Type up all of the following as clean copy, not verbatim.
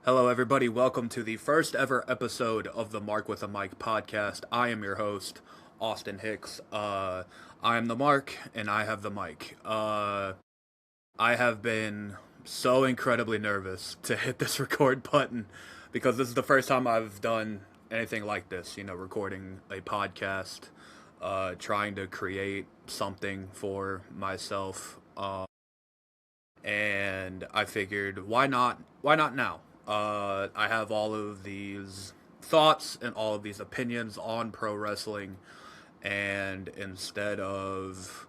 Hello, everybody. Welcome to the first ever episode of the Mark with a Mic podcast. I am your host, Austin Hicks. I am the Mark, and I have the mic. I have been so incredibly nervous to hit this record button because this is the first time I've done anything like this, recording a podcast, trying to create something for myself. And I figured, why not? Why not now? I have all of these thoughts and all of these opinions on pro wrestling, and instead of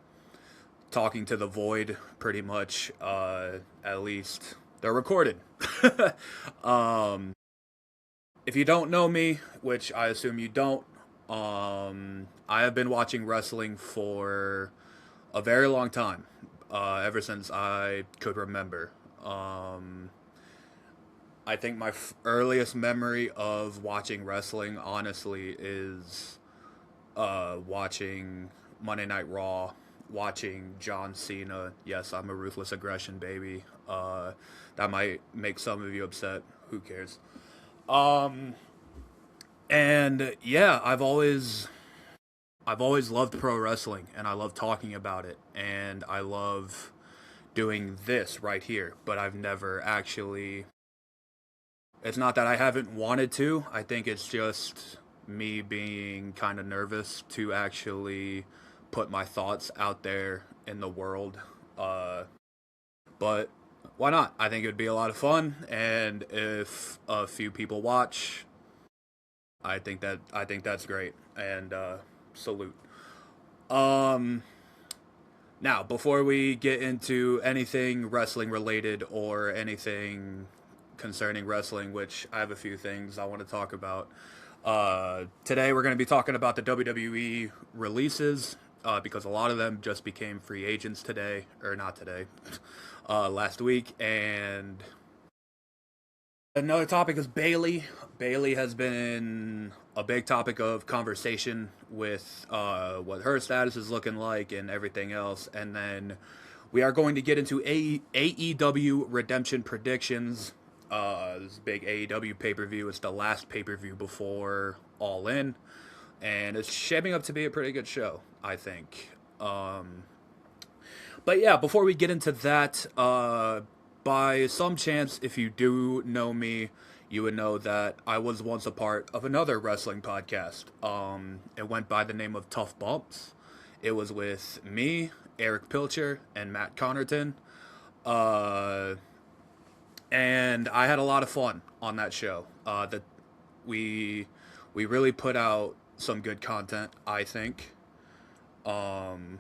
talking to the void, pretty much, at least they're recorded. If you don't know me, which I assume you don't, I have been watching wrestling for a very long time, ever since I could remember. I think my earliest memory of watching wrestling, honestly, is watching Monday Night Raw, watching John Cena. Yes, I'm a ruthless aggression baby. That might make some of you upset. Who cares? And yeah, I've always loved pro wrestling, and I love talking about it, and I love doing this right here, but I've never actually. It's not that I haven't wanted to. I think it's just me being kind of nervous to actually put my thoughts out there in the world. But why not? I think it would be a lot of fun, and if a few people watch, I think that's great, and salute. Um, Now, before we get into anything wrestling related or anything concerning wrestling, which I have a few things I want to talk about. Today we're going to be talking about the WWE releases, because a lot of them just became free agents today, or not today, last week. And another topic is Bayley. Bayley has been a big topic of conversation with what her status is looking like and everything else. And then we are going to get into AEW Redemption predictions. This big AEW pay-per-view. It's the last pay-per-view before All In, and it's shaping up to be a pretty good show, I think. But yeah, before we get into that, by some chance, if you do know me, you would know that I was once a part of another wrestling podcast. It went by the name of Tough Bumps. It was with me, Eric Pilcher, and Matt Connerton. And I had a lot of fun on that show. That we really put out some good content, I think. And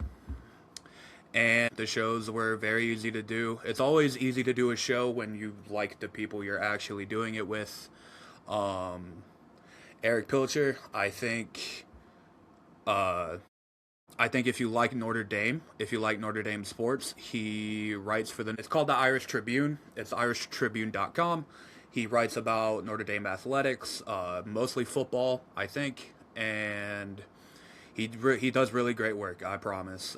the shows were very easy to do. It's always easy to do a show when you like the people you're actually doing it with. Eric Pilcher, I think if you like Notre Dame, if you like Notre Dame sports, he writes for them. It's called the Irish Tribune. It's irishtribune.com. He writes about Notre Dame athletics, mostly football, I think, and he does really great work, I promise.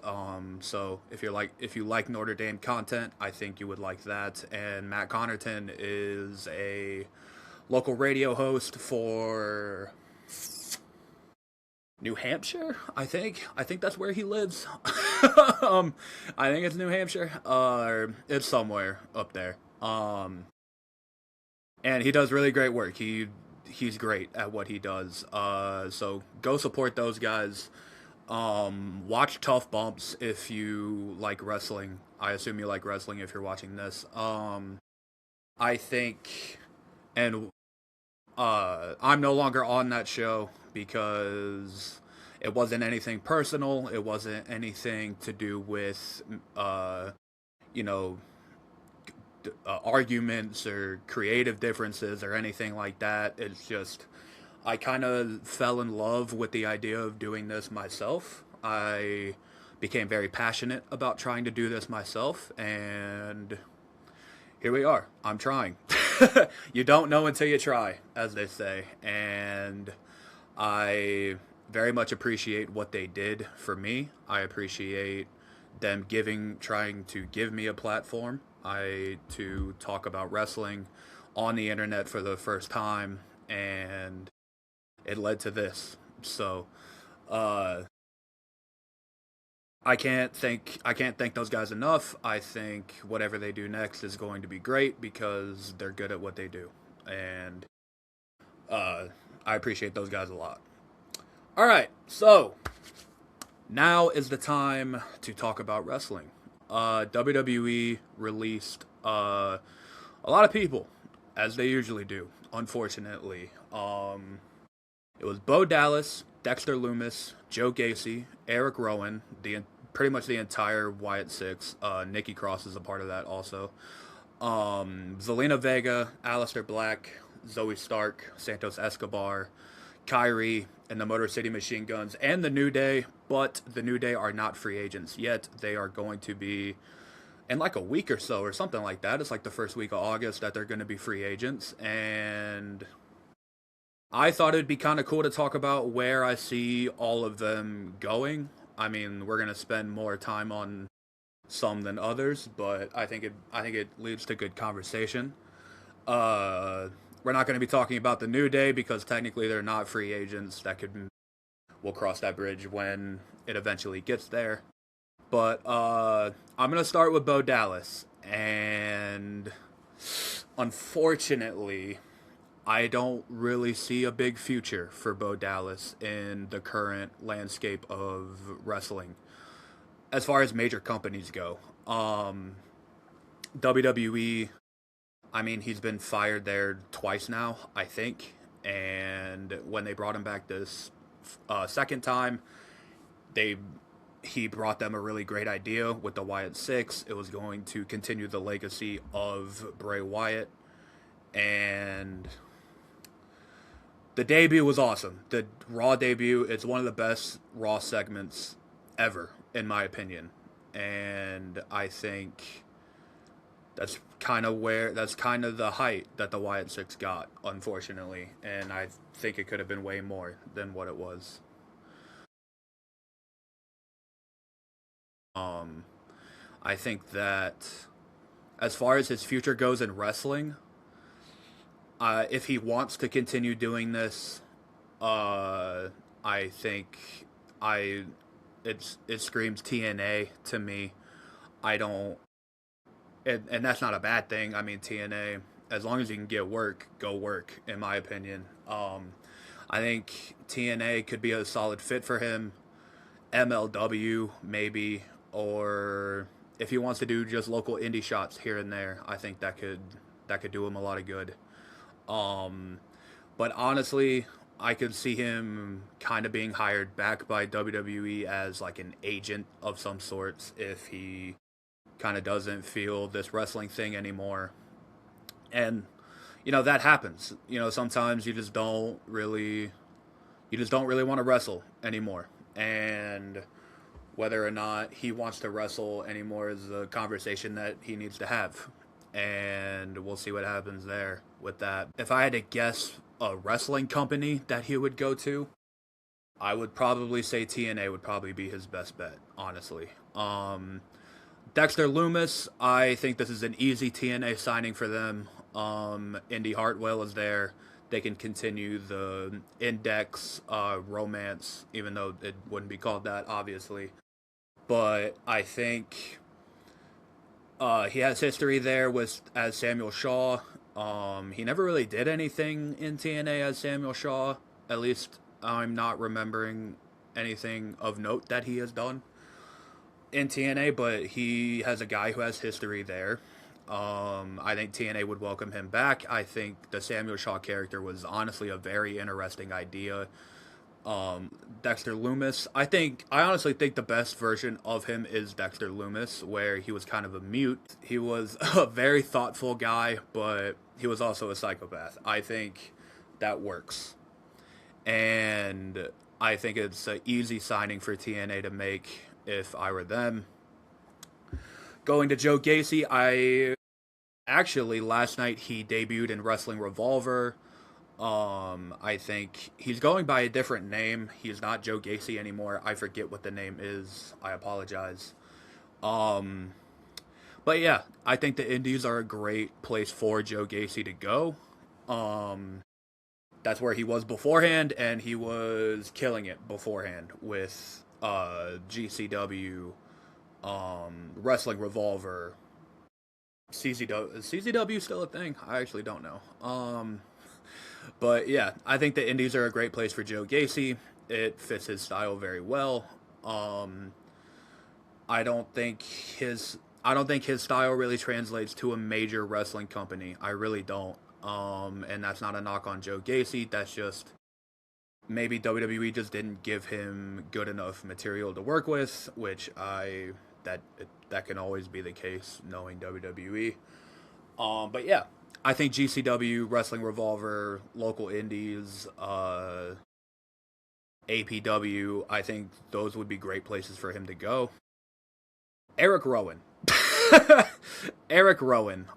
So if you like Notre Dame content, I think you would like that. And Matt Connerton is a local radio host for New Hampshire, I think. I think that's where he lives. I think it's New Hampshire, or it's somewhere up there. And he does really great work. He's great at what he does. So go support those guys. Watch Tough Bumps if you like wrestling. I assume you like wrestling if you're watching this. I think, and I'm no longer on that show because it wasn't anything personal. It wasn't anything to do with, you know, arguments or creative differences or anything like that. It's just, I kind of fell in love with the idea of doing this myself. I became very passionate about trying to do this myself, and here we are. I'm trying. You don't know until you try, as they say. And I very much appreciate what they did for me. I appreciate them trying to give me a platform to talk about wrestling on the internet for the first time, and it led to this. So, uh, I can't thank those guys enough. I think whatever they do next is going to be great because they're good at what they do, and uh, I appreciate those guys a lot. All right, so now is the time to talk about wrestling. WWE released a lot of people, as they usually do. Unfortunately, it was Bo Dallas, Dexter Lumis, Joe Gacy, Eric Rowan, pretty much the entire Wyatt Six. Nikki Cross is a part of that also. Zelina Vega, Aleister Black, Zoe Stark, Santos Escobar, Kyrie, and the Motor City Machine Guns, and the New Day. But the New Day are not free agents yet. They are going to be in like a week or so, or something like that. It's like the first week of August that they're going to be free agents, and I thought it'd be kind of cool to talk about where I see all of them going. I mean, we're gonna spend more time on some than others, but I think it leads to good conversation. Uh, we're not going to be talking about the New Day because technically they're not free agents. We'll cross that bridge when it eventually gets there. But I'm gonna start with Bo Dallas, and unfortunately, I don't really see a big future for Bo Dallas in the current landscape of wrestling. As far as major companies go, WWE, I mean, he's been fired there twice now, I think. And when they brought him back this second time, they he brought them a really great idea with the Wyatt Six. It was going to continue the legacy of Bray Wyatt, and the debut was awesome. The Raw debut, it's one of the best Raw segments ever, in my opinion. And I think that's kind of the height that the Wyatt Six got, unfortunately. And I think it could have been way more than what it was. Um, I think that as far as his future goes in wrestling, if he wants to continue doing this, uh, I think I it screams TNA to me. I don't, and that's not a bad thing. I mean, TNA, as long as you can get work, go work. In my opinion, I think TNA could be a solid fit for him. MLW maybe, or if he wants to do just local indie shots here and there, I think that could do him a lot of good. Um, but honestly, I could see him kind of being hired back by WWE as like an agent of some sorts if he kind of doesn't feel this wrestling thing anymore. And that happens. Sometimes you just don't really want to wrestle anymore. And whether or not he wants to wrestle anymore is a conversation that he needs to have. And we'll see what happens there with that. If I had to guess a wrestling company that he would go to, I would probably say TNA would probably be his best bet, honestly. Dexter Lumis, I think this is an easy TNA signing for them. Indy Hartwell is there. They can continue the Index romance, even though it wouldn't be called that, obviously. But I think he has history there with as Samuel Shaw. He never really did anything in TNA as Samuel Shaw. At least I'm not remembering anything of note that he has done in TNA, but he has a guy who has history there. I think TNA would welcome him back. I think the Samuel Shaw character was honestly a very interesting idea. Dexter Lumis, I honestly think the best version of him is Dexter Lumis, where he was kind of a mute. He was a very thoughtful guy, but he was also a psychopath. I think that works. And I think it's an easy signing for TNA to make if I were them. Going to Joe Gacy, last night he debuted in Wrestling Revolver. I think he's going by a different name. He's not Joe Gacy anymore. I forget what the name is. I apologize. But yeah, I think the Indies are a great place for Joe Gacy to go. Um, that's where he was beforehand, and he was killing it beforehand with GCW, Wrestling Revolver, CZW. Is CZW still a thing? I actually don't know. But yeah, I think the Indies are a great place for Joe Gacy. It fits his style very well. Um, I don't think his I don't think his style really translates to a major wrestling company. I really don't. And that's not a knock on Joe Gacy. That's just maybe WWE just didn't give him good enough material to work with, which that that can always be the case knowing WWE. But yeah, I think GCW, Wrestling Revolver, local indies, APW, I think those would be great places for him to go. Eric Rowan. Eric Rowan.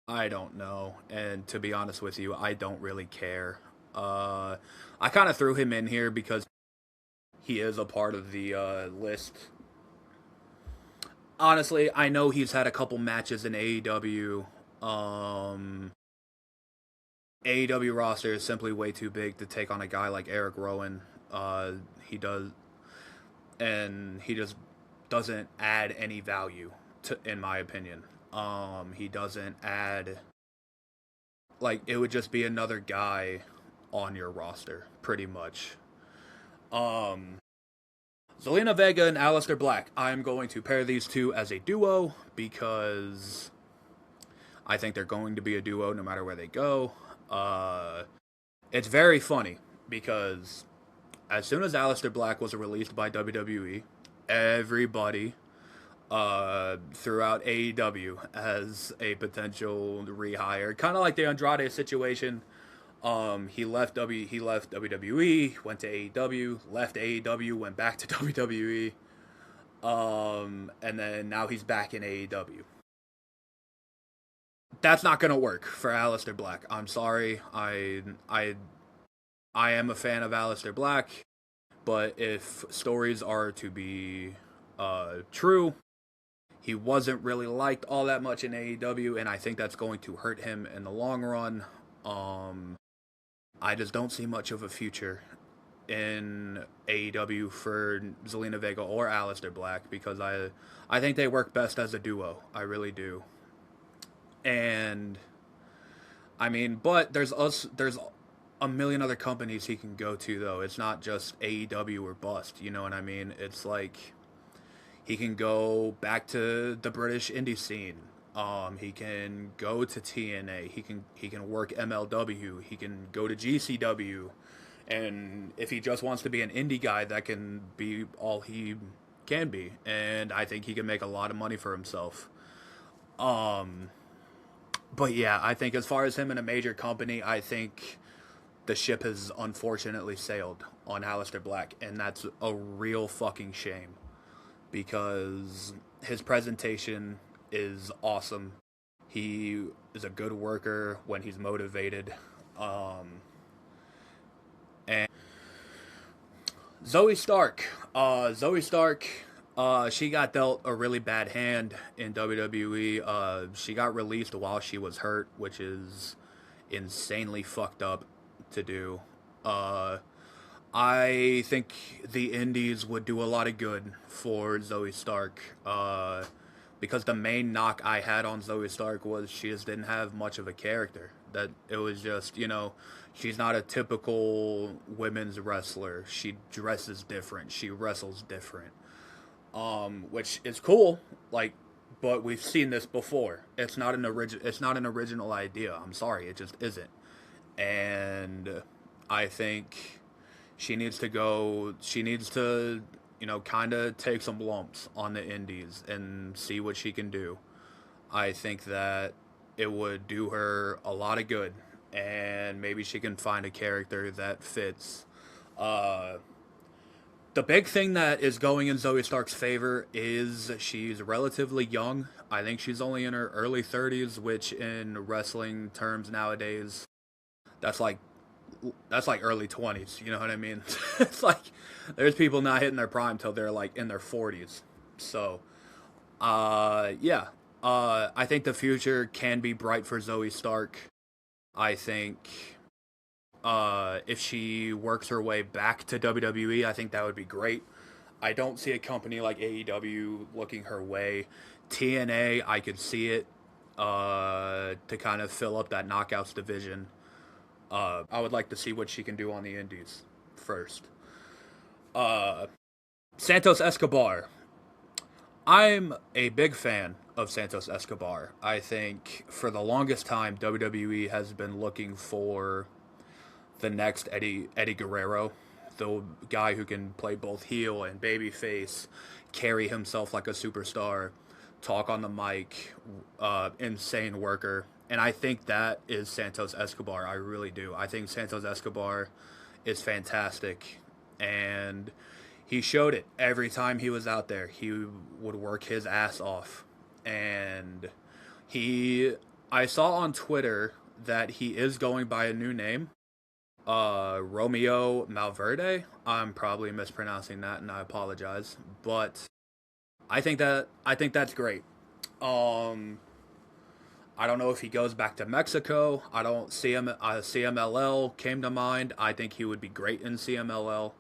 I don't know. And to be honest with you, I don't really care. I kind of threw him in here because he is a part of the list. Honestly, I know he's had a couple matches in AEW. AEW roster is simply way too big to take on a guy like Eric Rowan. He does, and he just doesn't add any value to, in my opinion. He doesn't add like it would just be another guy on your roster, pretty much. Um, Zelina Vega and Aleister Black. I'm going to pair these two as a duo because I think they're going to be a duo no matter where they go. Uh, it's very funny because as soon as Aleister Black was released by WWE, everybody throughout AEW as a potential rehire, kind of like the Andrade situation. He left WWE, went to AEW, left AEW, went back to WWE, and then now he's back in AEW. That's not gonna work for Aleister Black. I'm sorry. I am a fan of Aleister Black, but if stories are to be true, he wasn't really liked all that much in AEW, and I think that's going to hurt him in the long run. Um, I just don't see much of a future in AEW for Zelina Vega or Aleister Black because I think they work best as a duo. I really do. And I mean, but there's a million other companies he can go to though. It's not just AEW or bust, you know what I mean? It's like he can go back to the British indie scene. He can go to TNA. He can work MLW. He can go to GCW, and if he just wants to be an indie guy, that can be all he can be. And I think he can make a lot of money for himself. Um, but yeah, I think as far as him in a major company, I think the ship has unfortunately sailed on Aleister Black, and that's a real fucking shame because his presentation is awesome. He is a good worker when he's motivated. And Zoe Stark. Zoe Stark, she got dealt a really bad hand in WWE. She got released while she was hurt, which is insanely fucked up to do. Uh, I think the Indies would do a lot of good for Zoe Stark. Because the main knock I had on Zoe Stark was she just didn't have much of a character. That it was just, she's not a typical women's wrestler. She dresses different. She wrestles different. Which is cool. Like, but we've seen this before. It's not an original idea. I'm sorry, it just isn't. And I think she needs to, kind of take some lumps on the indies and see what she can do. I think that it would do her a lot of good, and maybe she can find a character that fits. Uh, the big thing that is going in Zoe Stark's favor is she's relatively young. I think she's only in her early 30s, which in wrestling terms nowadays, that's like early 20s. You know what I mean? It's like there's people not hitting their prime till they're like in their 40s. So, yeah. I think the future can be bright for Zoe Stark. I think if she works her way back to WWE, I think that would be great. I don't see a company like AEW looking her way. TNA, I could see it to kind of fill up that knockouts division. I would like to see what she can do on the indies first. Uh, Santos Escobar. I'm a big fan of Santos Escobar. I think for the longest time, WWE has been looking for the next Eddie Guerrero, the guy who can play both heel and babyface, carry himself like a superstar, talk on the mic, insane worker. And I think that is Santos Escobar. I really do. I think Santos Escobar is fantastic. And he showed it every time he was out there. He would work his ass off. And I saw on Twitter that he is going by a new name. Romeo Malverde. I'm probably mispronouncing that, and I apologize. But I think that's great. I don't know if he goes back to Mexico. I don't see him. CMLL came to mind. I think he would be great in CMLL.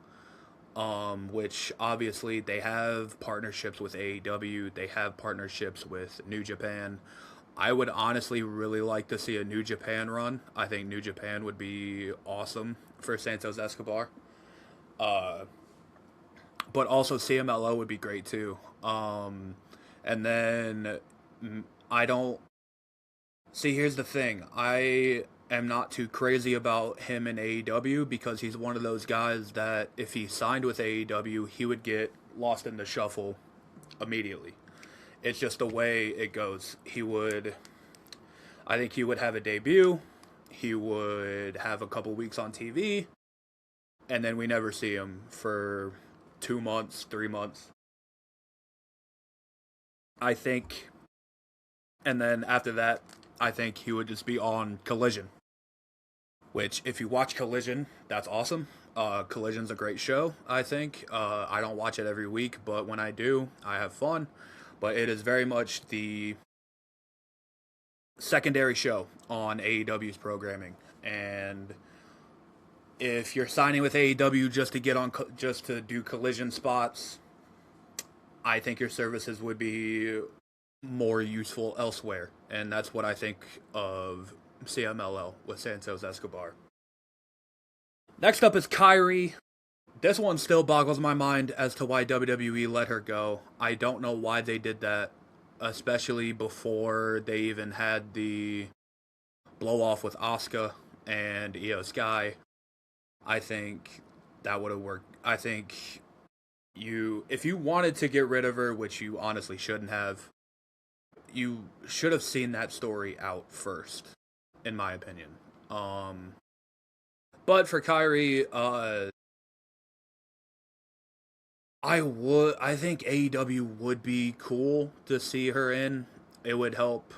Which obviously they have partnerships with AEW. They have partnerships with New Japan. I would honestly really like to see a New Japan run. I think New Japan would be awesome for Santos Escobar. But also CMLO would be great too. And then I don't see. Here's the thing. I am not too crazy about him in AEW because he's one of those guys that if he signed with AEW, he would get lost in the shuffle immediately. It's just the way it goes. I think he would have a debut. He would have a couple weeks on TV. And then we never see him for 2 months, 3 months. I think. And then after that, I think he would just be on Collision. Which, if you watch Collision, that's awesome. Collision's a great show, I think. I don't watch it every week, but when I do, I have fun. But it is very much the secondary show on AEW's programming. And if you're signing with AEW just to do Collision spots, I think your services would be more useful elsewhere. And that's what I think of CMLL with Santos Escobar. Next up is Kyrie. This one still boggles my mind as to why WWE let her go. I don't know why they did that, especially before they even had the blow off with Asuka and Io Sky. I think that would have worked. I think if you wanted to get rid of her, which you honestly shouldn't have, you should have seen that story out first, in my opinion. But for Kyrie, I think AEW would be cool to see her in. It would help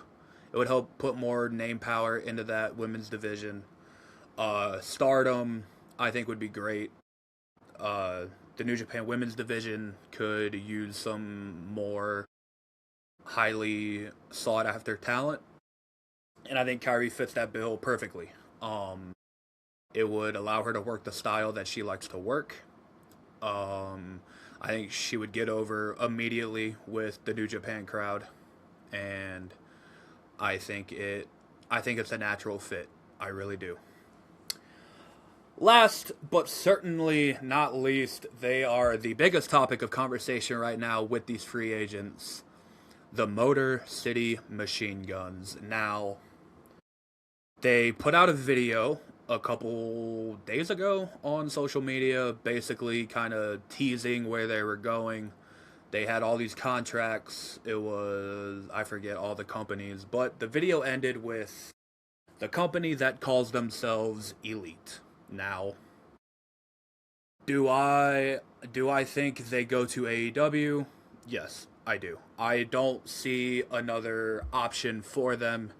put more name power into that women's division. Stardom, I think, would be great. The New Japan women's division could use some more highly sought after talent. And I think Kyrie fits that bill perfectly. It would allow her to work the style that she likes to work. I think she would get over immediately with the New Japan crowd, and I think it's a natural fit. I really do. Last but certainly not least, they are the biggest topic of conversation right now with these free agents, the Motor City Machine Guns. Now, they put out a video a couple days ago on social media, basically kind of teasing where they were going. They had all these contracts. I forget all the companies, but the video ended with the company that calls themselves Elite. Now, do I think they go to AEW? Yes, I do. I don't see another option for them.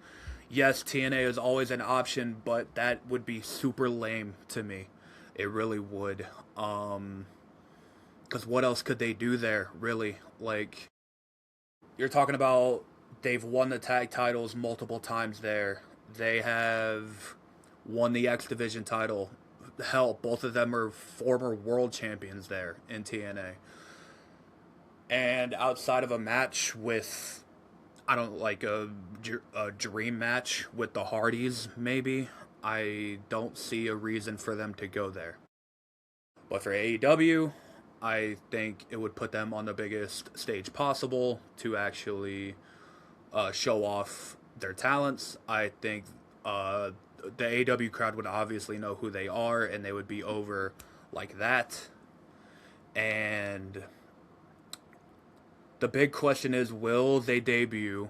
Yes, TNA is always an option, but that would be super lame to me. It really would. Because what else could they do there, really? Like, you're talking about they've won the tag titles multiple times there. They have won the X Division title. Hell, both of them are former world champions there in TNA. And outside of a match with, I don't like a dream match with the Hardys, maybe, I don't see a reason for them to go there. But for AEW, I think it would put them on the biggest stage possible to actually show off their talents. I think the AEW crowd would obviously know who they are, and they would be over like that. And the big question is, will they debut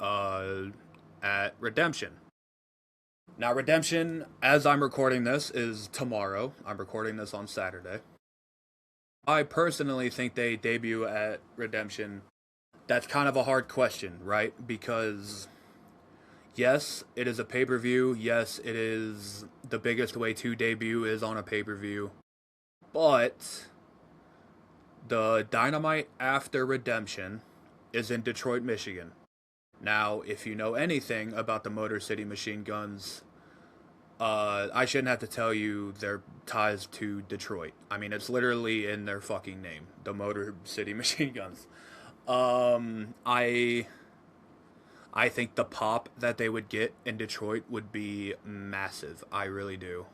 at Redemption? Now, Redemption, as I'm recording this, is tomorrow. I'm recording this on Saturday. I personally think they debut at Redemption. That's kind of a hard question, right? Because, yes, it is a pay-per-view. Yes, it is the biggest way to debut is on a pay-per-view. But the Dynamite after Redemption is in Detroit, Michigan. Now, if you know anything about the Motor City Machine Guns, I shouldn't have to tell you their ties to Detroit. I mean, it's literally in their fucking name, the Motor City Machine Guns. I think the pop that they would get in Detroit would be massive. I really do.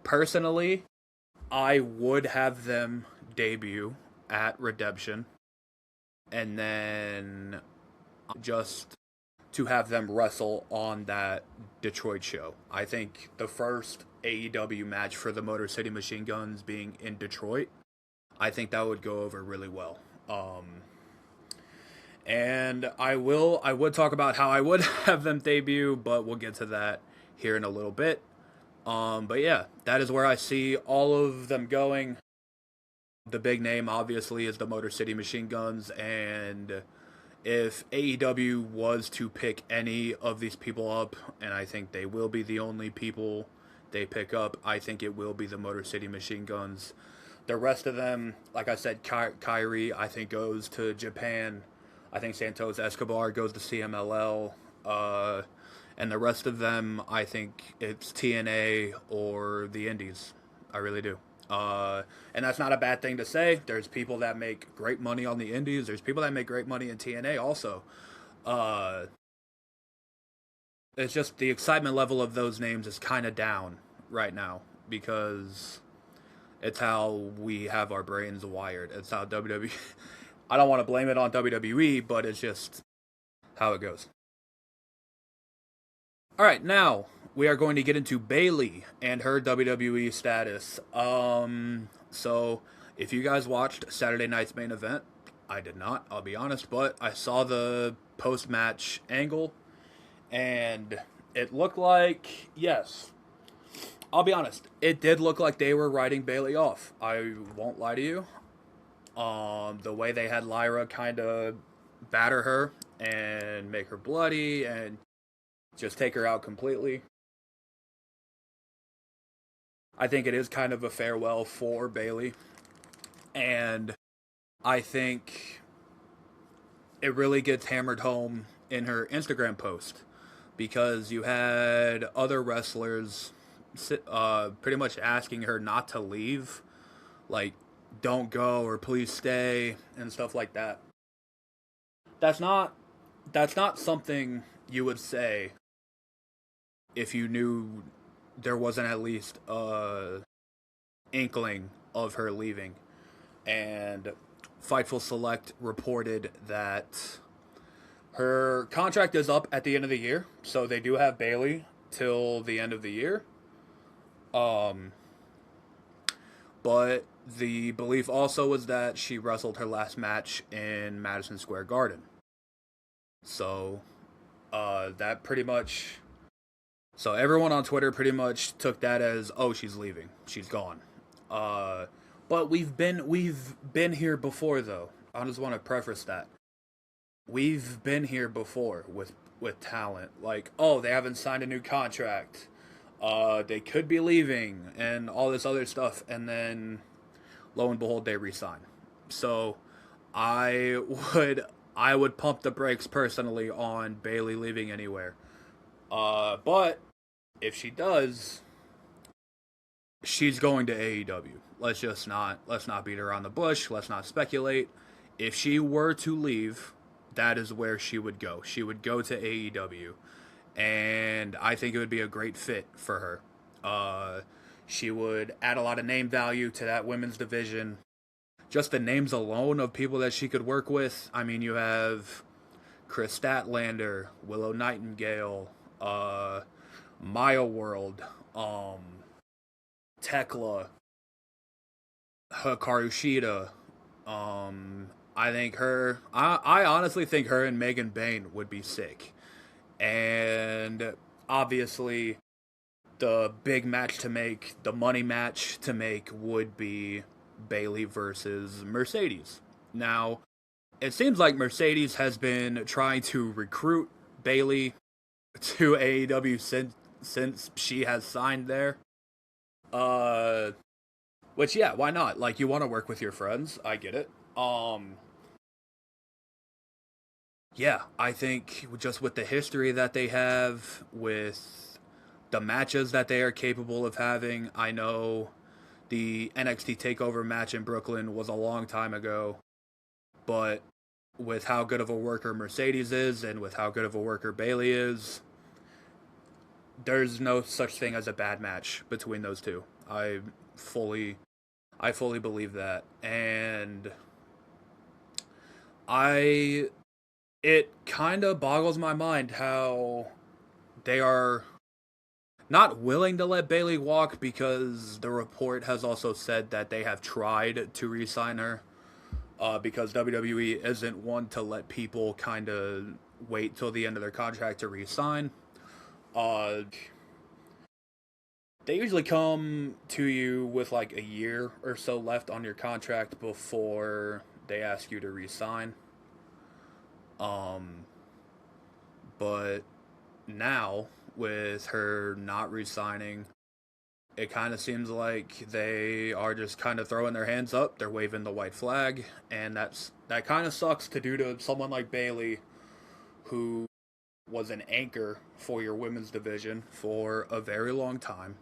Personally, I would have them debut at Redemption, and then just to have them wrestle on that Detroit show. I think the first AEW match for the Motor City Machine Guns being in Detroit, I think that would go over really well. And I would talk about how I would have them debut, but we'll get to that here in a little bit. But yeah, that is where I see all of them going. The big name, obviously, is the Motor City Machine Guns, and if AEW was to pick any of these people up, and I think they will be the only people they pick up, I think it will be the Motor City Machine Guns. The rest of them, like I said, Kyrie, I think, goes to Japan. I think Santos Escobar goes to CMLL. And the rest of them, I think it's TNA or the Indies. I really do. And that's not a bad thing to say. There's people that make great money on the Indies. There's people that make great money in TNA also. It's just the excitement level of those names is kind of down right now because it's how we have our brains wired. It's how WWE... I don't want to blame it on WWE, but it's just how it goes. All right, now we are going to get into Bayley and her WWE status. So if you guys watched Saturday night's main event, I did not, I'll be honest, but I saw the post-match angle, and it looked like, yes, I'll be honest, it did look like they were writing Bayley off. I won't lie to you. The way they had Lyra kind of batter her and make her bloody and just take her out completely. I think it is kind of a farewell for Bayley. And I think it really gets hammered home in her Instagram post because you had other wrestlers pretty much asking her not to leave. Like, don't go or please stay and stuff like that. That's not something you would say if you knew there wasn't at least a inkling of her leaving. And Fightful Select reported that her contract is up at the end of the year, so they do have Bayley till the end of the year. But the belief also was that she wrestled her last match in Madison Square Garden. So, that pretty much... So everyone on Twitter pretty much took that as, oh, she's leaving. She's gone. But we've been here before, though. I just want to preface that. we've been here before with talent. Like, oh, they haven't signed a new contract. They could be leaving and all this other stuff, and then lo and behold, they resign. So I would I would pump the brakes personally on Bayley leaving anywhere. But if she does, she's going to AEW. Let's not beat around the bush. Let's not speculate. If she were to leave, that is where she would go. She would go to AEW, and I think it would be a great fit for her. She would add a lot of name value to that women's division. Just the names alone of people that she could work with. I mean, you have Chris Statlander, Willow Nightingale, Maya World, Tekla, Hikaru Shida. I think I honestly think her and Megan Bain would be sick. And obviously, the big match to make, the money match to make, would be Bayley versus Mercedes. Now, it seems like Mercedes has been trying to recruit Bayley to AEW since she has signed there. Uh, which yeah, why not? Like, you want to work with your friends, I get it. Yeah, I think just with the history that they have, with the matches that they are capable of having, I know the NXT Takeover match in Brooklyn was a long time ago, but with how good of a worker Mercedes is and with how good of a worker Bayley is, there's no such thing as a bad match between those two. Fully I fully believe that. And I it kind of boggles my mind how they are not willing to let Bayley walk, because the report has also said that they have tried to re-sign her, because WWE isn't one to let people kind of wait till the end of their contract to re-sign. Uh, they usually come to you with like a year or so left on your contract before they ask you to re-sign. Um, but now, with her not re-signing, it kind of seems like they are just kind of throwing their hands up. They're waving the white flag, and that kind of sucks to do to someone like Bayley, who was an anchor for your women's division for a very long time.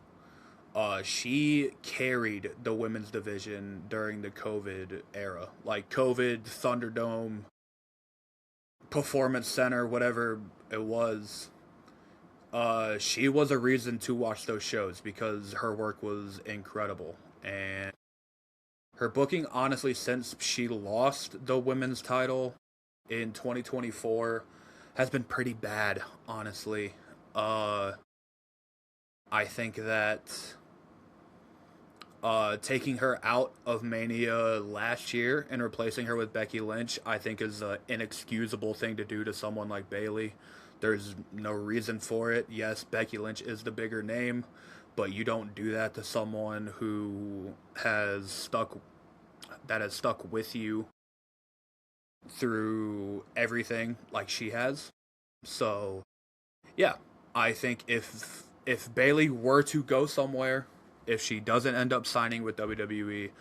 She carried the women's division during the COVID era, like COVID, Thunderdome, Performance Center, whatever it was. She was a reason to watch those shows because her work was incredible. And her booking, honestly, since she lost the women's title in 2024, has been pretty bad, honestly. Uh, I think that taking her out of Mania last year and replacing her with Becky Lynch, I think is an inexcusable thing to do to someone like Bayley. There's no reason for it. Yes, Becky Lynch is the bigger name, but you don't do that to someone who has stuck with you through everything like she has. So, yeah, I think if Bayley were to go somewhere, if she doesn't end up signing with WWE,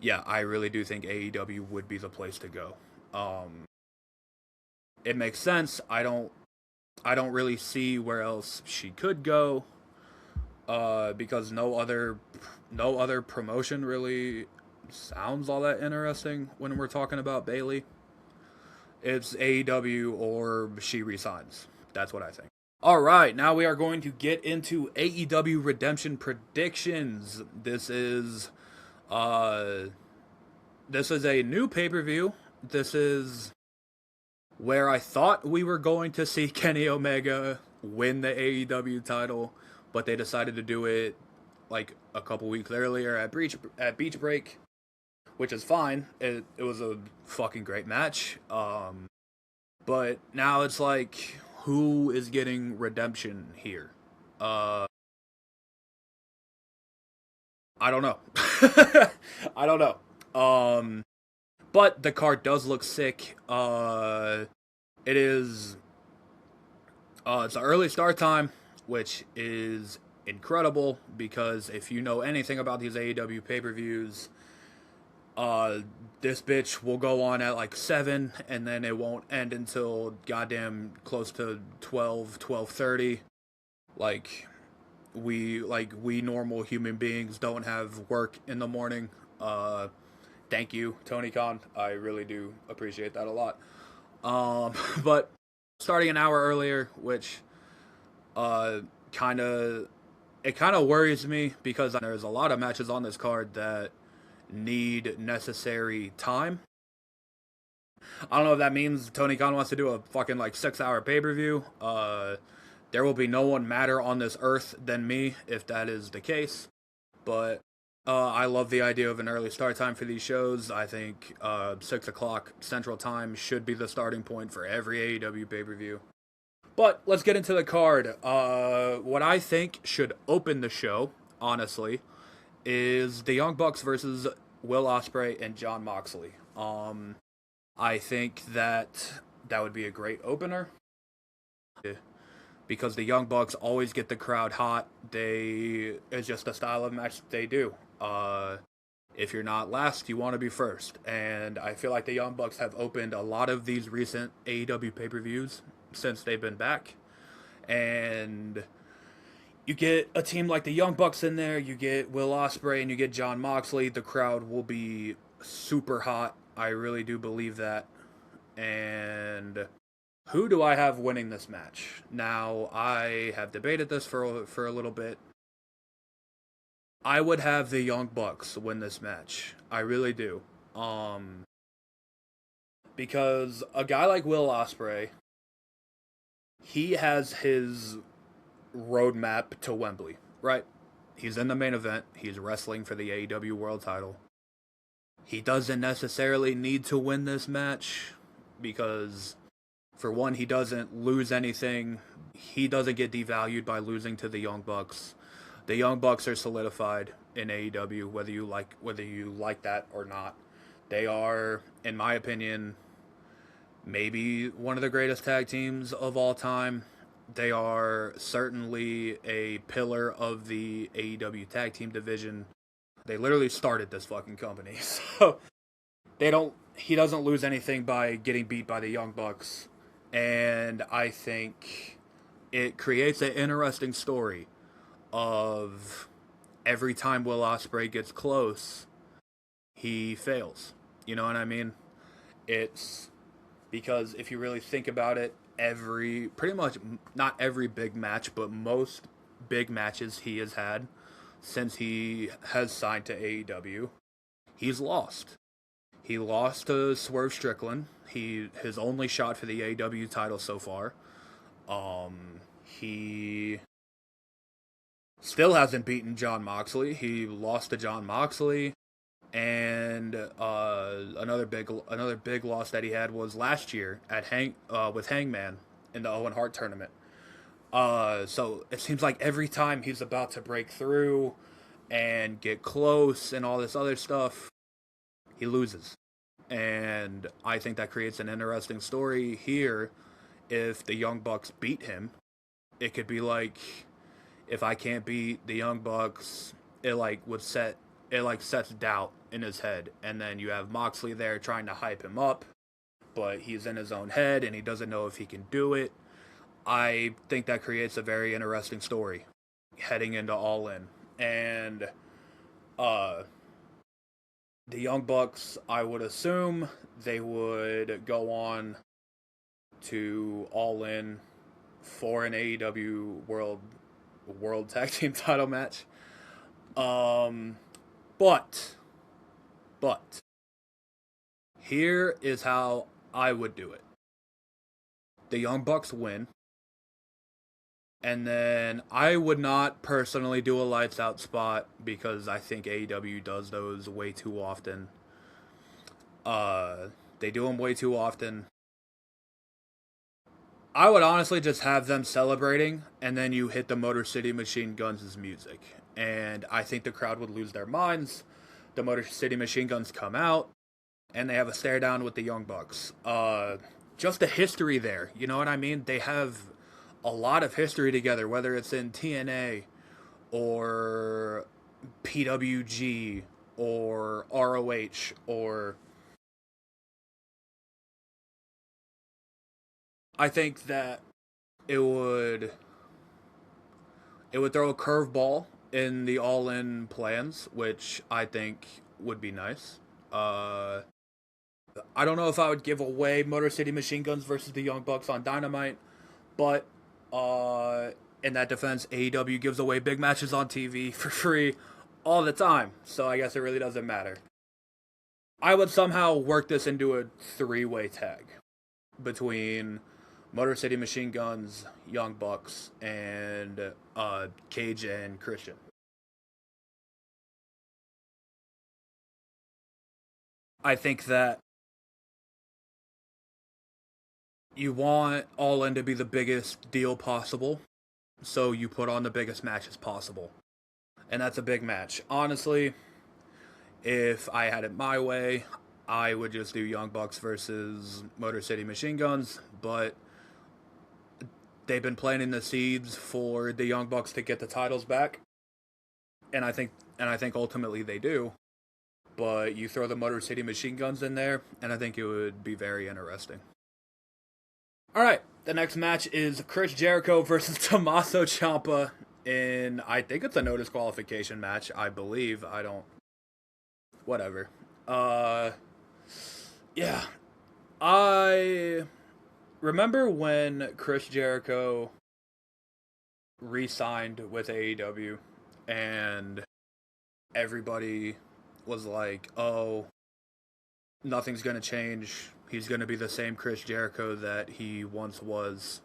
yeah, I really do think AEW would be the place to go. Um, it makes sense. I don't really see where else she could go, because no other promotion really sounds all that interesting when we're talking about Bayley. It's AEW or she resigns. That's what I think. All right, now we are going to get into AEW Redemption predictions. Uh this is a new pay-per-view. This is where I thought we were going to see Kenny Omega win the AEW title, but they decided to do it like a couple weeks earlier at Beach Break, which is fine. It was a fucking great match. But now it's like, who is getting redemption here? Uh, I don't know. I don't know. But the card does look sick. it is it's an early start time, which is incredible because if you know anything about these AEW pay-per-views, uh, this bitch will go on at like 7 and then it won't end until goddamn close to 12:30. Like we normal human beings don't have work in the morning. Thank you, Tony Khan. I really do appreciate that a lot. But starting an hour earlier, which uh kind of it kind of worries me because there's a lot of matches on this card that need necessary time. I don't know if that means Tony Khan wants to do a fucking like 6 hour pay per view. There will be no one madder on this earth than me if that is the case. But I love the idea of an early start time for these shows. I think 6 o'clock Central Time should be the starting point for every AEW pay per view. But let's get into the card. What I think should open the show, honestly, is the Young Bucks versus Will Ospreay and Jon Moxley. I think that would be a great opener because the Young Bucks always get the crowd hot. It's just a style of match they do. If you're not last, you want to be first. And I feel like the Young Bucks have opened a lot of these recent AEW pay-per-views since they've been back. And you get a team like the Young Bucks in there, you get Will Ospreay and you get Jon Moxley, the crowd will be super hot. I really do believe that. And who do I have winning this match? Now, I have debated this for a little bit. I would have the Young Bucks win this match. I really do. Because a guy like Will Ospreay, he has his roadmap to Wembley, right? He's in the main event. He's wrestling for the AEW World title. He doesn't necessarily need to win this match because, for one, he doesn't lose anything. He doesn't get devalued by losing to the Young Bucks. The Young Bucks are solidified in AEW, whether you like that or not. They are, in my opinion, maybe one of the greatest tag teams of all time. They are certainly a pillar of the AEW tag team division. They literally started this fucking company. So he doesn't lose anything by getting beat by the Young Bucks. And I think it creates an interesting story of every time Will Ospreay gets close, he fails. You know what I mean? It's because if you really think about it, pretty much not every big match, but most big matches he has had since he has signed to AEW, he's lost. He lost to Swerve Strickland. His only shot for the AEW title so far. He still hasn't beaten Jon Moxley. He lost to Jon Moxley. And another big loss that he had was last year at with Hangman in the Owen Hart tournament. So it seems like every time he's about to break through and get close and all this other stuff, he loses. And I think that creates an interesting story here. If the Young Bucks beat him, it could be like, if I can't beat the Young Bucks, it sets doubt in his head, and then you have Moxley there trying to hype him up, but he's in his own head and he doesn't know if he can do it. I think that creates a very interesting story heading into All In. And the Young Bucks, I would assume they would go on to All In for an AEW World Tag Team title match. But here is how I would do it. The Young Bucks win. And then I would not personally do a lights out spot because I think AEW does those way too often. They do them way too often. I would honestly just have them celebrating, and then you hit the Motor City Machine Guns' music. And I think the crowd would lose their minds. The Motor City Machine Guns come out, and they have a stare down with the Young Bucks. just the history there. You know what I mean? They have a lot of history together, whether it's in TNA or PWG or ROH or I think that it would throw a curveball in the all-in plans, which I think would be nice. I don't know if I would give away Motor City Machine Guns versus the Young Bucks on Dynamite, but in that defense, AEW gives away big matches on TV for free all the time, so I guess it really doesn't matter. I would somehow work this into a three-way tag between Motor City Machine Guns, Young Bucks, and Cage and Christian. I think that you want All In to be the biggest deal possible, so you put on the biggest matches possible. And that's a big match. Honestly, if I had it my way, I would just do Young Bucks versus Motor City Machine Guns, but they've been planting the seeds for the Young Bucks to get the titles back, and I think ultimately they do. But you throw the Motor City Machine Guns in there, and I think it would be very interesting. All right, the next match is Chris Jericho versus Tommaso Ciampa in, I think it's a no disqualification match. I believe. I don't. Whatever. Yeah. I remember when Chris Jericho re-signed with AEW and everybody was like, oh, nothing's going to change. He's going to be the same Chris Jericho that he once was.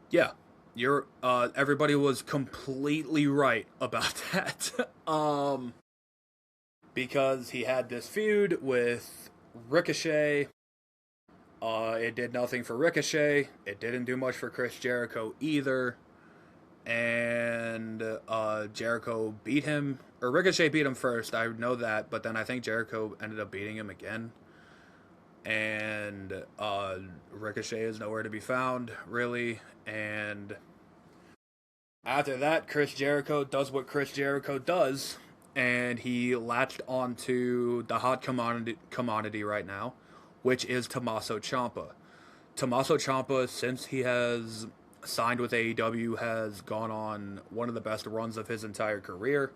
Yeah, everybody was completely right about that. Because he had this feud with Ricochet. It did nothing for Ricochet. It didn't do much for Chris Jericho either. And Jericho beat him. Or Ricochet beat him first, I know that. But then I think Jericho ended up beating him again. And Ricochet is nowhere to be found, really. And after that, Chris Jericho does what Chris Jericho does. And he latched onto the hot commodity right now, which is Tommaso Ciampa. Tommaso Ciampa, since he has signed with AEW, has gone on one of the best runs of his entire career.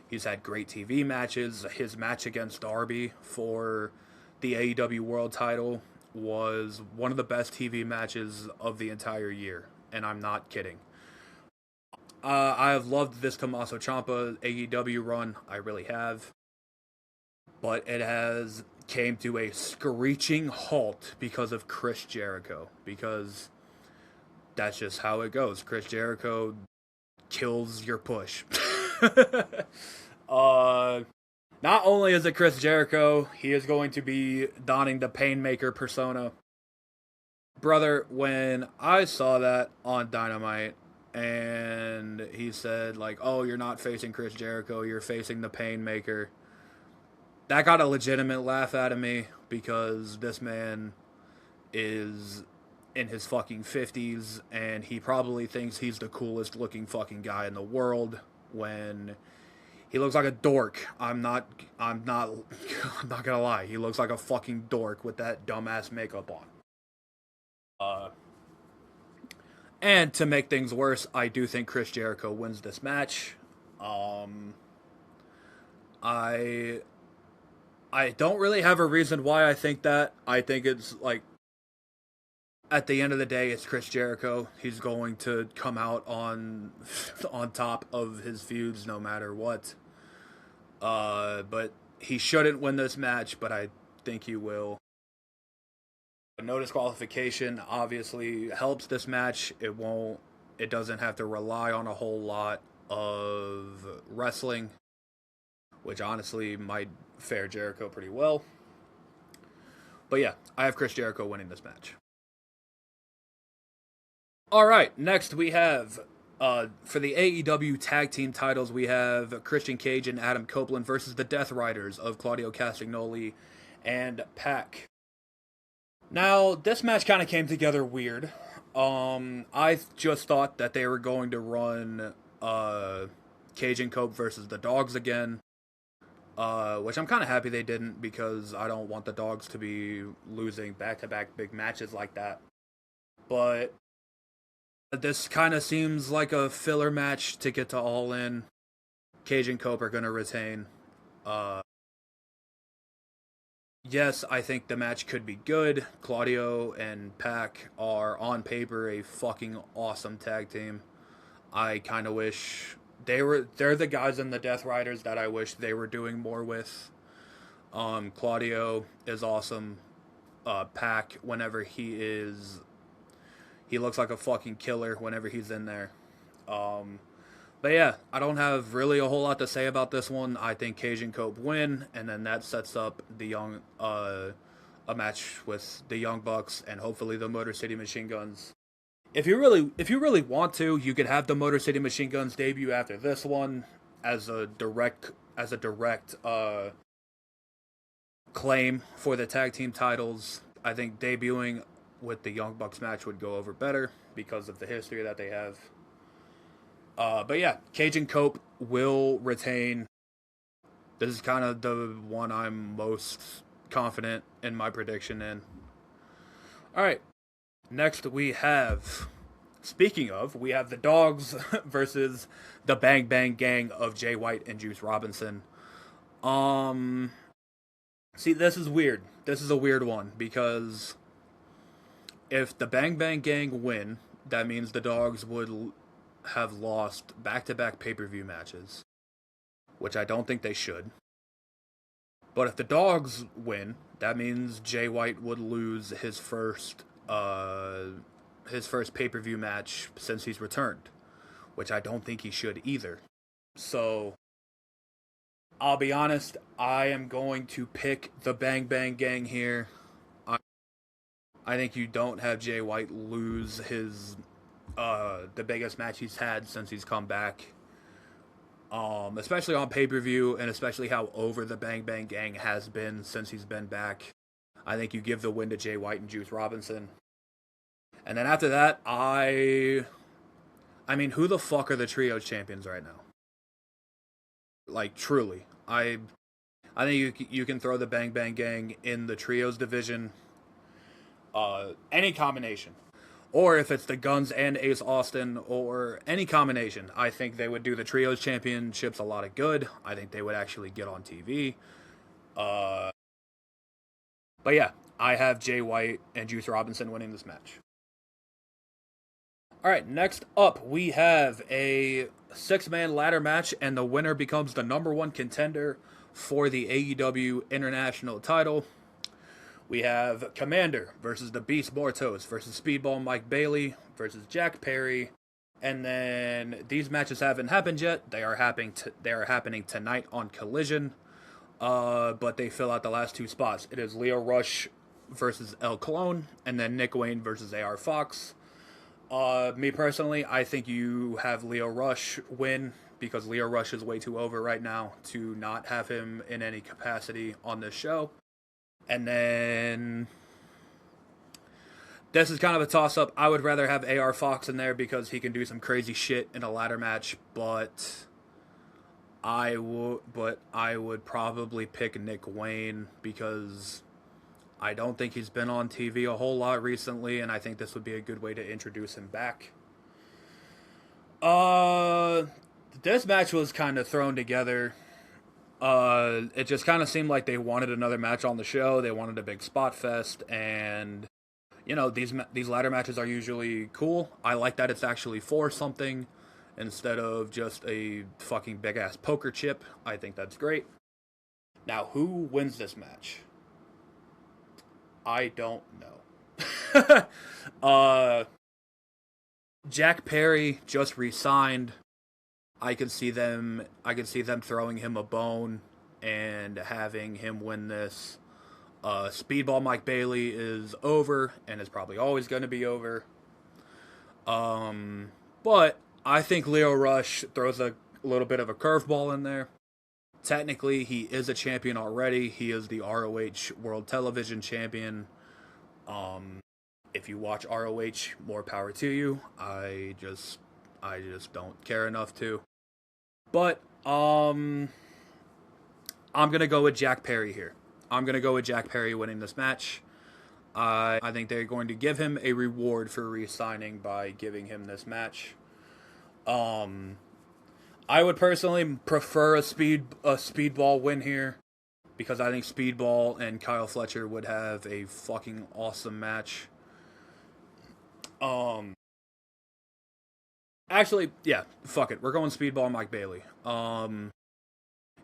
He's had great TV matches. His match against Darby for the AEW World title was one of the best TV matches of the entire year, and I'm not kidding. I have loved this Tommaso Ciampa AEW run. I really have. But it has came to a screeching halt because of Chris Jericho. Because that's just how it goes. Chris Jericho kills your push. Not only is it Chris Jericho, he is going to be donning the Painmaker persona. Brother, when I saw that on Dynamite, and he said, like, oh, you're not facing Chris Jericho, you're facing the Painmaker, that got a legitimate laugh out of me, because this man is in his fucking 50s, and he probably thinks he's the coolest looking fucking guy in the world, when he looks like a dork. I'm not gonna lie, he looks like a fucking dork with that dumbass makeup on. And to make things worse, I do think Chris Jericho wins this match. I don't really have a reason why I think that. I think it's like, at the end of the day, it's Chris Jericho. He's going to come out on top of his feuds no matter what. But he shouldn't win this match, but I think he will. No disqualification obviously helps this match. It doesn't have to rely on a whole lot of wrestling, which honestly might fare Jericho pretty well. But yeah, I have Chris Jericho winning this match. Alright, next we have, for the AEW tag team titles, we have Christian Cage and Adam Copeland versus the Death Riders of Claudio Castagnoli and Pac. Now, this match kind of came together weird. I just thought that they were going to run Cage and Cope versus the Dogs again, which I'm kind of happy they didn't because I don't want the Dogs to be losing back-to-back big matches like that. But this kind of seems like a filler match to get to All In. Cage and Cope are going to retain. Uh, yes, I think the match could be good. Claudio and Pac are on paper a fucking awesome tag team. I kind of wish they're the guys in the Death Riders that I wish they were doing more with. Claudio is awesome. Pac, whenever he looks like a fucking killer whenever he's in there. But yeah, I don't have really a whole lot to say about this one. I think Cage and Cope win, and then that sets up a match with the Young Bucks and hopefully the Motor City Machine Guns. If you really want to, you could have the Motor City Machine Guns debut after this one as a direct claim for the tag team titles. I think debuting with the Young Bucks match would go over better because of the history that they have. But yeah, Cage and Cope will retain. This is kind of the one I'm most confident in my prediction in. Alright, next we have, speaking of, we have the Dogs versus the Bang Bang Gang of Jay White and Juice Robinson. See, this is weird. This is a weird one because if the Bang Bang Gang win, that means the Dogs would have lost back-to-back pay-per-view matches, which I don't think they should. But if the Dogs win, that means Jay White would lose his first pay-per-view match since he's returned, which I don't think he should either. So, I'll be honest, I am going to pick the Bang Bang Gang here. I think you don't have Jay White lose his the biggest match he's had since he's come back. Especially on pay-per-view, and especially how over the Bang Bang Gang has been since he's been back. I think you give the win to Jay White and Juice Robinson. And then after that, I mean, who the fuck are the Trios champions right now? Like, truly. I think you can throw the Bang Bang Gang in the Trios division. Any combination. Or if it's the Guns and Ace Austin, or any combination, I think they would do the Trios Championships a lot of good. I think they would actually get on TV. But yeah, I have Jay White and Juice Robinson winning this match. Alright, next up, we have a 6-man ladder match, and the winner becomes the number 1 contender for the AEW International title. We have Commander versus the Beast Mortos versus Speedball Mike Bayley versus Jack Perry. And then these matches haven't happened yet. They are happening tonight on Collision. But they fill out the last 2 spots. It is Leo Rush versus El Clone, and then Nick Wayne versus AR Fox. Me personally, I think you have Leo Rush win because Leo Rush is way too over right now to not have him in any capacity on this show. And then this is kind of a toss-up. I would rather have AR Fox in there because he can do some crazy shit in a ladder match, but I would probably pick Nick Wayne because I don't think he's been on TV a whole lot recently, and I think this would be a good way to introduce him back. This match was kind of thrown together. It just kind of seemed like they wanted another match on the show. They wanted a big spot fest, and you know, these ladder matches are usually cool. I like that it's actually for something instead of just a fucking big ass poker chip. I think that's great. Now, who wins this match? I don't know. Jack Perry just re-signed. I could see them throwing him a bone and having him win this. Speedball Mike Bayley is over and is probably always going to be over. But I think Leo Rush throws a little bit of a curveball in there. Technically, he is a champion already. He is the ROH World Television Champion. If you watch ROH, more power to you. I just don't care enough to. But I'm gonna go with Jack Perry here. I'm gonna go with Jack Perry winning this match. I think they're going to give him a reward for re-signing by giving him this match. I would personally prefer a Speedball win here, because I think Speedball and Kyle Fletcher would have a fucking awesome match. Actually, yeah, fuck it. We're going Speedball and Mike Bayley.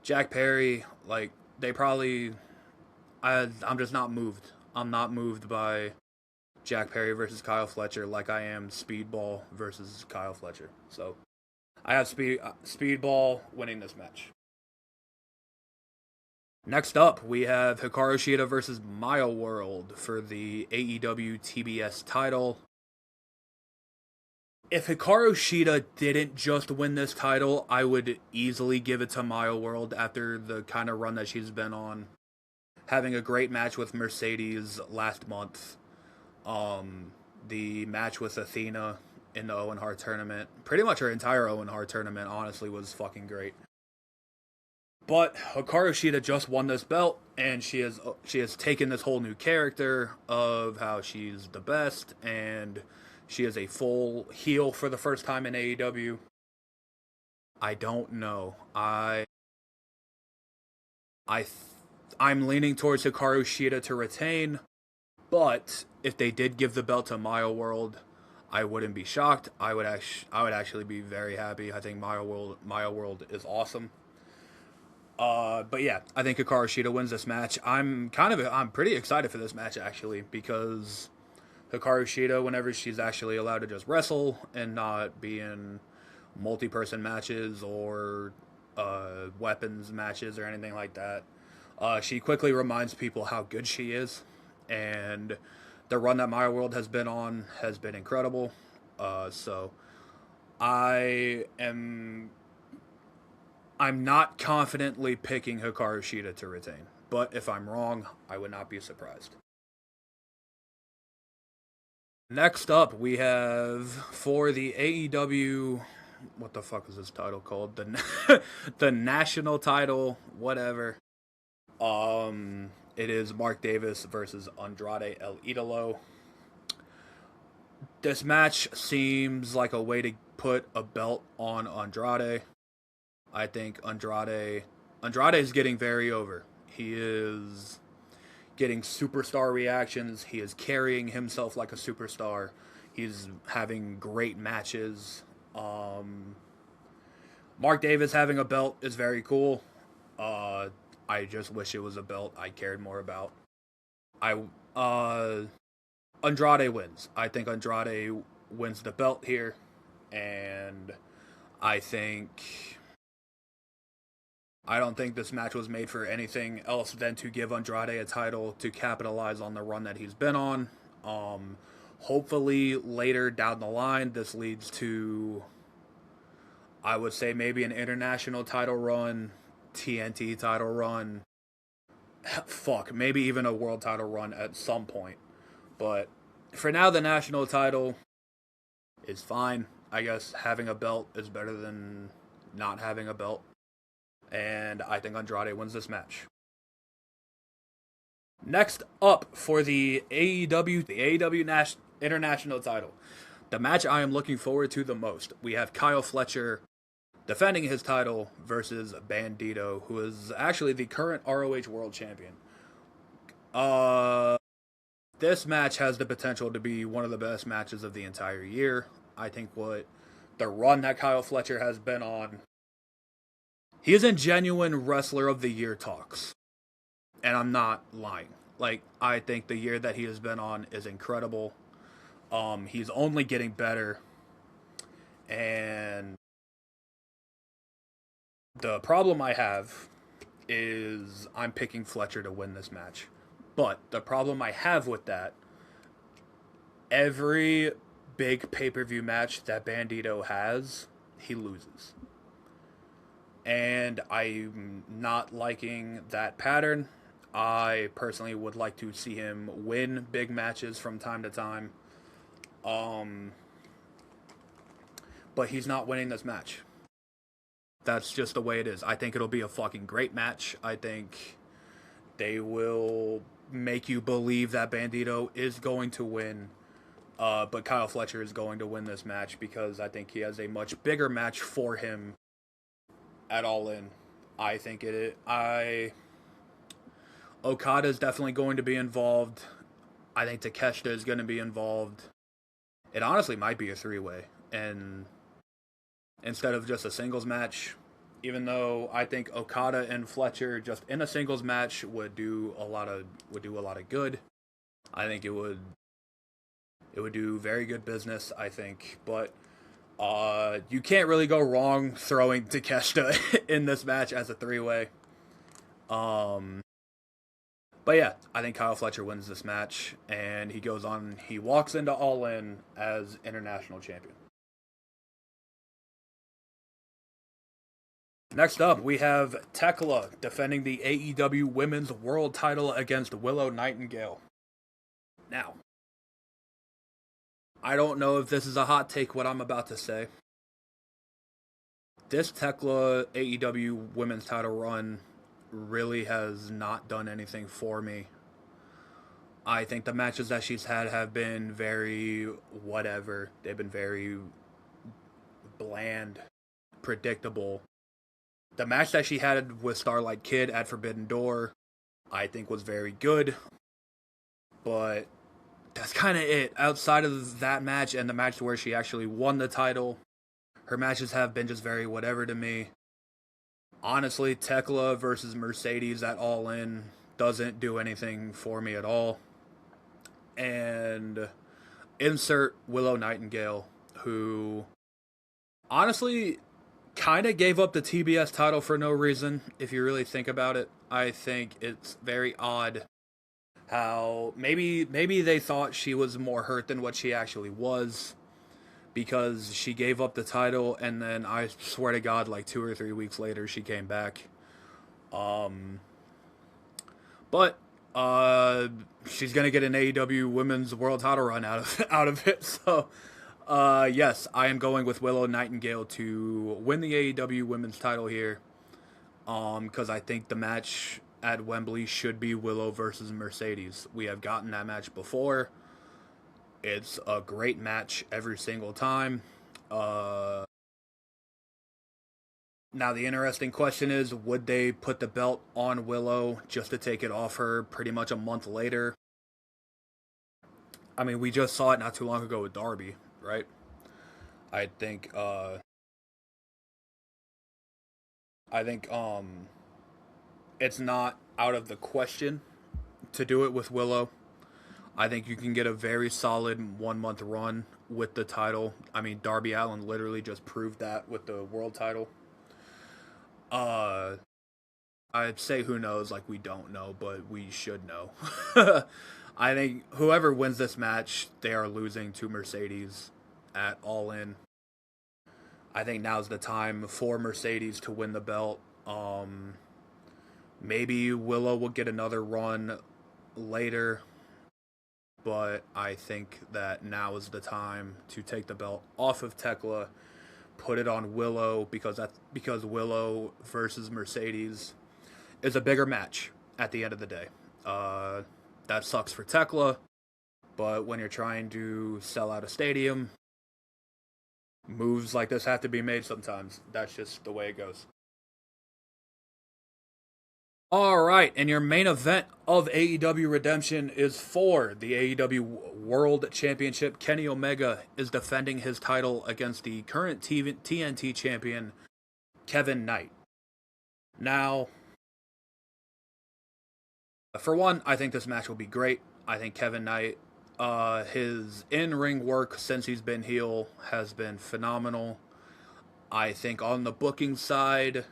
Jack Perry, like, they probably... I'm just not moved. I'm not moved by Jack Perry versus Kyle Fletcher like I am Speedball versus Kyle Fletcher. So, I have Speedball winning this match. Next up, we have Hikaru Shida versus Maya World for the AEW TBS title. If Hikaru Shida didn't just win this title, I would easily give it to Maya World after the kind of run that she's been on. Having a great match with Mercedes last month. The match with Athena in the Owen Hart tournament. Pretty much her entire Owen Hart tournament, honestly, was fucking great. But Hikaru Shida just won this belt, and she has taken this whole new character of how she's the best, and she is a full heel for the first time in AEW. I don't know. I'm leaning towards Hikaru Shida to retain, but if they did give the belt to Maya World, I wouldn't be shocked. I would actually be very happy. I think Maya World is awesome. But yeah, I think Hikaru Shida wins this match. I'm pretty excited for this match, actually, because Hikaru Shida, whenever she's actually allowed to just wrestle and not be in multi-person matches or weapons matches or anything like that, she quickly reminds people how good she is, and the run that Maya World has been on has been incredible. So I'm not confidently picking Hikaru Shida to retain, but if I'm wrong, I would not be surprised. Next up, we have for the AEW, what the fuck is this title called? The national title, whatever. It is Mark Davis versus Andrade El Idolo. This match seems like a way to put a belt on Andrade. I think Andrade is getting very over. He is getting superstar reactions. He is carrying himself like a superstar. He's having great matches. Mark Davis having a belt is very cool. I just wish it was a belt I cared more about. Andrade wins. I think Andrade wins the belt here, and I don't think this match was made for anything else than to give Andrade a title to capitalize on the run that he's been on. Hopefully later down the line, this leads to, I would say, maybe an international title run, TNT title run, maybe even a world title run at some point. But for now, the national title is fine. I guess having a belt is better than not having a belt. And I think Andrade wins this match. Next up for the AEW International title, the match I am looking forward to the most. We have Kyle Fletcher defending his title versus Bandito, who is actually the current ROH World Champion. This match has the potential to be one of the best matches of the entire year. I think the run that Kyle Fletcher has been on, he is in genuine Wrestler of the Year talks. And I'm not lying. Like, I think the year that he has been on is incredible. He's only getting better. And the problem I have is I'm picking Fletcher to win this match. But the problem I have with that, every big pay-per-view match that Bandito has, he loses. And I'm not liking that pattern. I personally would like to see him win big matches from time to time. But he's not winning this match. That's just the way it is. I think it'll be a fucking great match. I think they will make you believe that Bandito is going to win. But Kyle Fletcher is going to win this match because I think he has a much bigger match for him at All In. I think Okada is definitely going to be involved. I think Takeshita is going to be involved. It honestly might be a three-way, and instead of just a singles match, even though I think Okada and Fletcher just in a singles match would do a lot of good. I think it would do very good business, I think, but you can't really go wrong throwing Takeshita in this match as a three-way. But yeah, I think Kyle Fletcher wins this match, and he goes on, he walks into All In as international champion. Next up, we have Tekla defending the AEW Women's World title against Willow Nightingale. Now, I don't know if this is a hot take, what I'm about to say. This Tekla AEW Women's title run really has not done anything for me. I think the matches that she's had have been very whatever. They've been very bland, predictable. The match that she had with Starlight Kid at Forbidden Door, I think was very good. But that's kind of it. Outside of that match and the match where she actually won the title, her matches have been just very whatever to me. Honestly, Tekla versus Mercedes at All In doesn't do anything for me at all. And insert Willow Nightingale, who honestly kind of gave up the TBS title for no reason, if you really think about it. I think it's very odd how maybe they thought she was more hurt than what she actually was, because she gave up the title, and then I swear to God, like 2 or 3 weeks later, she came back. But she's gonna get an AEW Women's World Title run out of it. So, yes, I am going with Willow Nightingale to win the AEW Women's Title here. Because I think the match at Wembley should be Willow versus Mercedes. We have gotten that match before. It's a great match every single time. Now, the interesting question is, would they put the belt on Willow just to take it off her pretty much a month later? I mean, we just saw it not too long ago with Darby, right? I think it's not out of the question to do it with Willow. I think you can get a very solid 1 month run with the title. I mean, Darby Allin literally just proved that with the world title. I'd say who knows, like we don't know, but we should know. I think whoever wins this match, they are losing to Mercedes at All In. I think now's the time for Mercedes to win the belt. Maybe Willow will get another run later, but I think that now is the time to take the belt off of Tekla, put it on Willow, because Willow versus Mercedes is a bigger match at the end of the day. That sucks for Tekla, but when you're trying to sell out a stadium, moves like this have to be made sometimes. That's just the way it goes. Alright, and your main event of AEW Redemption is for the AEW World Championship. Kenny Omega is defending his title against the current TNT champion, Kevin Knight. Now, for one, I think this match will be great. I think Kevin Knight, his in-ring work since he's been heel has been phenomenal. I think on the booking side,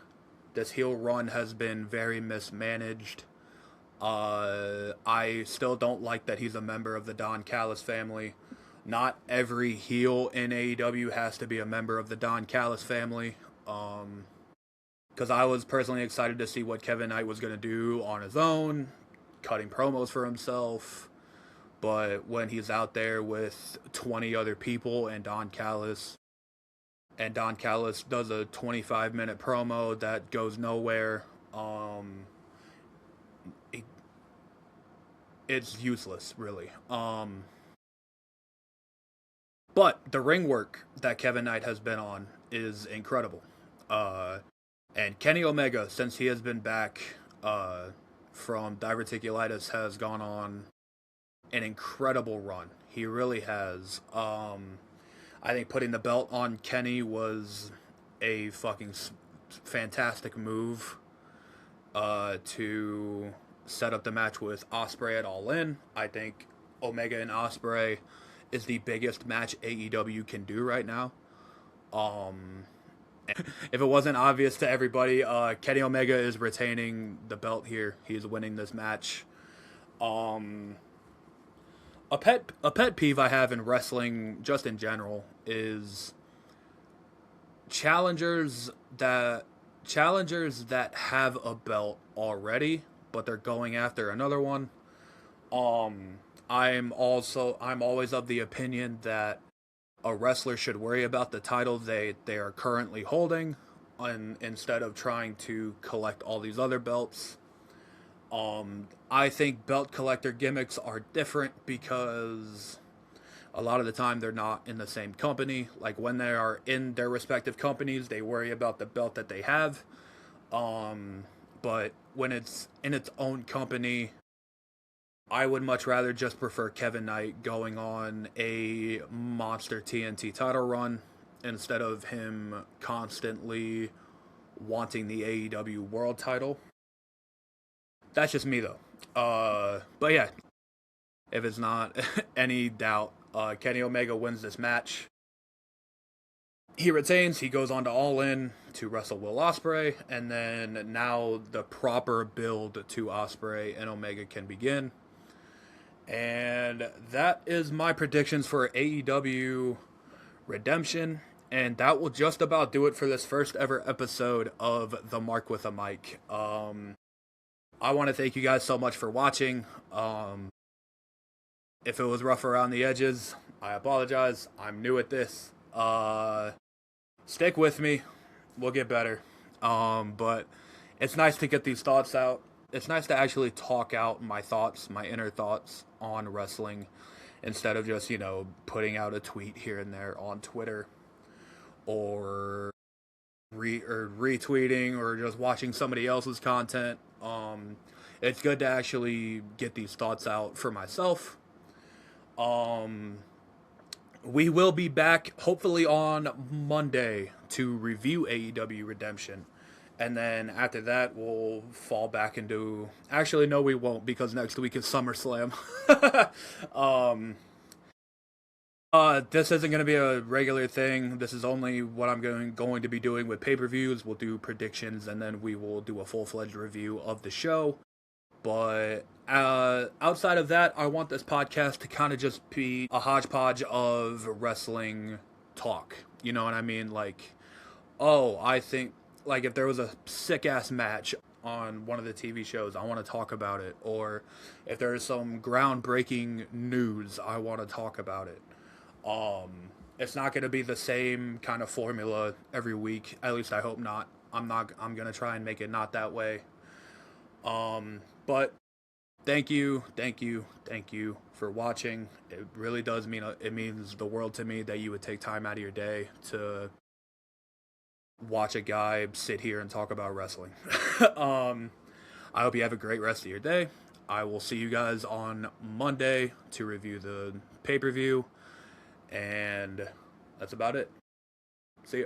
this heel run has been very mismanaged. I still don't like that he's a member of the Don Callis family. Not every heel in AEW has to be a member of the Don Callis family. Because I was personally excited to see what Kevin Knight was going to do on his own. cutting promos for himself. But when he's out there with 20 other people and Don Callis does a 25-minute promo that goes nowhere, it's useless, really. But the ring work that Kevin Knight has been on is incredible. And Kenny Omega, since he has been back from diverticulitis, has gone on an incredible run. He really has. I think putting the belt on Kenny was a fucking fantastic move to set up the match with Ospreay at All In. I think Omega and Ospreay is the biggest match AEW can do right now. If it wasn't obvious to everybody, Kenny Omega is retaining the belt here. He's winning this match. A pet peeve I have in wrestling, just in general, is challengers that have a belt already, but they're going after another one. I'm always of the opinion that a wrestler should worry about the title they are currently holding, instead of trying to collect all these other belts. I think belt collector gimmicks are different because a lot of the time they're not in the same company. Like when they are in their respective companies, they worry about the belt that they have. But when it's in its own company, I would much rather just prefer Kevin Knight going on a monster TNT title run instead of him constantly wanting the AEW world title. That's just me, though. But yeah, if it's not any doubt, Kenny Omega wins this match. He retains, he goes on to All In to wrestle Will Ospreay, and then now the proper build to Ospreay and Omega can begin. And that is my predictions for AEW Redemption. And that will just about do it for this first ever episode of The Mark with a Mic. I want to thank you guys so much for watching. If it was rough around the edges, I apologize. I'm new at this. Stick with me. We'll get better. But it's nice to get these thoughts out. It's nice to actually talk out my thoughts, my inner thoughts on wrestling, instead of just, putting out a tweet here and there on Twitter, or retweeting, or just watching somebody else's content. It's good to actually get these thoughts out for myself. We will be back hopefully on Monday to review AEW Redemption. And then after that, we'll fall back into... Actually, no, we won't, because next week is SummerSlam. This isn't going to be a regular thing. This is only what I'm going to be doing with pay-per-views. We'll do predictions, and then we will do a full-fledged review of the show. But outside of that, I want this podcast to kind of just be a hodgepodge of wrestling talk. You know what I mean? Like, I think... Like, if there was a sick-ass match on one of the TV shows, I want to talk about it. Or if there's some groundbreaking news, I want to talk about it. It's not going to be the same kind of formula every week. At least I hope not. I'm going to try and make it not that way. But thank you for watching. It really does means the world to me that you would take time out of your day to watch a guy sit here and talk about wrestling. I hope you have a great rest of your day. I will see you guys on Monday to review the pay-per-view, and that's about it. See ya.